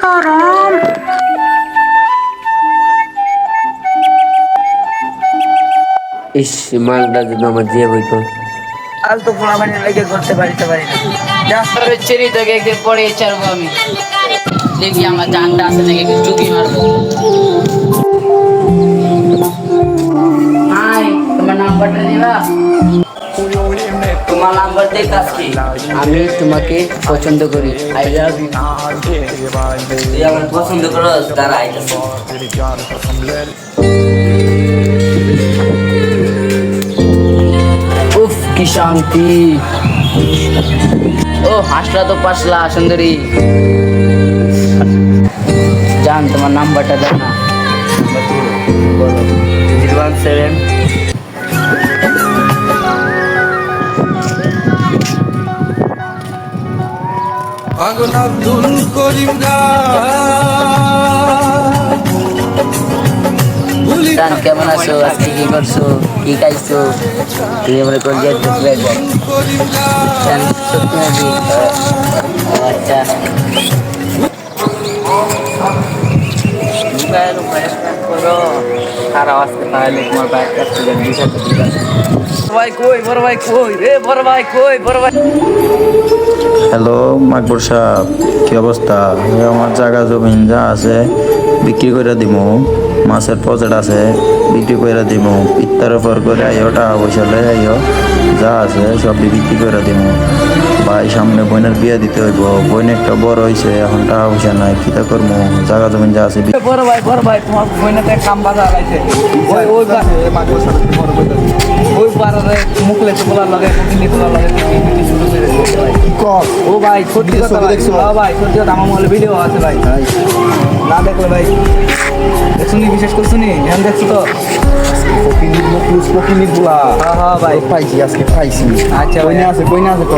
গরম। ইস, মালটা যদি আমার দিয়ে বইতো। আল তো পোড়া বানিয়ে লেগে করতে পারিতে পারি না। যা চেরি তোকে একদিন পরে ছাড়বো আমি। দেখি আমার জানটা আছে নাকি একটু চুকি মারবো। হাই, তোমার নাম্বারটা দিবা? তোমার নাম্বার দেখ আজকে। আমি তোমাকে পছন্দ করি। I love you. তুই আমার পছন্দ করো তারা আইতাছে। উফ কি শান্তি। ও হাসলা তো পাসলা সুন্দরী। জান তোমার নাম্বারটা দাও না। বলো 017 আগুন আব্দুল করিম জান কেমন আছো? আজকে কি করছো? কি খাইছো? তুমি আমার কোন জায়গায় জান সত্যি নাকি? আচ্ছা মোবাইল করো খারাপ আসতে পারলে তোমার বাইক অ্যাক্সিডেন্ট ভাই কই বড় ভাই কই এ বড় ভাই কই বড় ভাই। হ্যালো মাকবর সাহেব, কি অবস্থা? আমার জায়গা জমিন যা আছে বিক্রি করে দিমু, মাছের প্রজেক্ট আছে বিক্রি করে দিমু, ইত্তার উপর করে আইও, টাকা পয়সা লই আইও, যা আছে সব বিক্রি করে দিমু। ভাই সামনে বোনের বিয়ে দিতে হইব, বোন একটা বড় হয়েছে, এখন টাকা পয়সা নাই, কিতা করবো? জায়গা জমিন যা আছে বড় ভাই তোমার বইনাতে কাম বাজা লাইছে। ওই ওই মাগো সাথে বড় বই ওই পারে মুখলে তোলা লাগে কিনি তোলা লাগে কিনি শুরু করে দিয়েছে ভাই। কর ও ভাই সত্যি কথা দেখছো? হ্যাঁ ভাই সত্যি কথা, আমার মোবাইলে ভিডিও আছে ভাই। না দেখলে ভাই শুনি বিশেষ করে শুনি ধ্যান দেখছো তো হ্যাঁ ভাই পাইছি, আজকে পাইছি। আচ্ছা কইনা আছে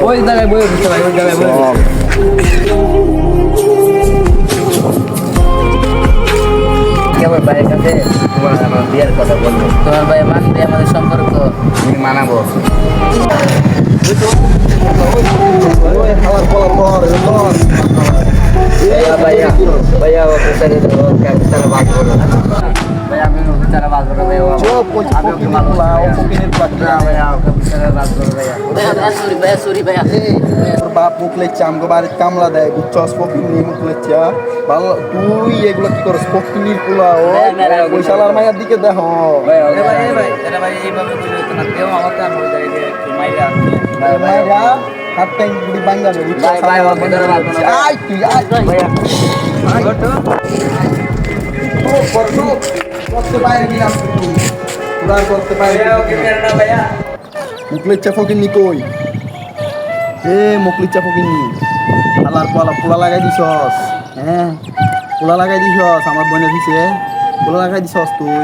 ওই জায়গায় বই দিতে ভাই, ওই জায়গায় বই আমার ভাইয়ের কাছে তোমার আমার বিয়ের কথা বলবো। তোমার ভাই মানবে আমাদের সম্পর্ক? আমি মানাবো। ভাইয়া ভাইয়া অফিসারে অফিসারে বাদ করো। ভাইয়া আমি অফিসারে বাদ করো ভাইয়া। আমি ওকে মানবো না ভাইয়া, অফিসারে বাদ করো ভাইয়া। ভাইয়া সরি ভাইয়া। তোর বাপ মুখ লেচ্ছে, আমগো বাড়ির কামলা দেয়, বুঝছস? পকিনি মুখ লেচ্ছে। ভালো তুই এগুলো কি করস? পকিনির পোলা ও ওই শালার মায়ের দিকে দেখো। ভাই এটা ভাই এইভাবে বলে হতো না, কেউ আমার কাম হয়ে যায় যে মাইরা মায়েরা হাত টাইম গুলি বাঙ্গাবে, ভাই ভাই অফিসারে বাদ করো। আয় তুই আয় ভাইয়া করতে পারে কি না তুই? তোরা করতে পারে ভাইয়া। মুখলেচ্ছা ফকিনি কই? এ মুখলিচ্ছা ফকিনি আলার পোলা পোলা লাগাই দিছস? হ্যাঁ পোলা লাগাই দিছস, আমার বোনের দিছে পোলা লাগাই দিছস তুই?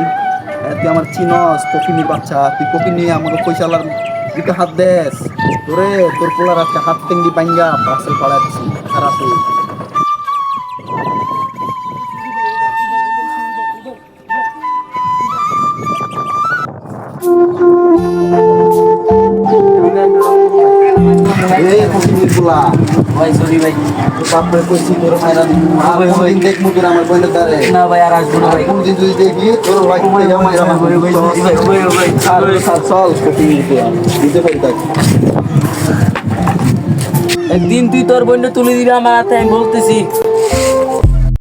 তুই আমার চিনস ফকিনির বাচ্চা, তুই ফকিনি আমাকে পয়সালার দিকে হাত দেস? তোরে তোর পোলার আজকে হাত টেঙ্গি পাঙ্গা পার্সেল পাড়া দিছি খারাপ। এই ফকিনির পোলা, ভাই সরি ভাই। তোর বাপরে কইছি তোর মাইরা দিমু, আর কোনদিন দেখমু তোর আমার বোনের দ্বারে? না ভাই আর আসবো না ভাই। কোনদিন যদি দেখি তোর ভাই মাইরা চল ফকিনির পোলা দিতে পারি তাকে। একদিন তুই তোর বোনটা তুলে দিবি আমার হাতে, আমি বলতেছি।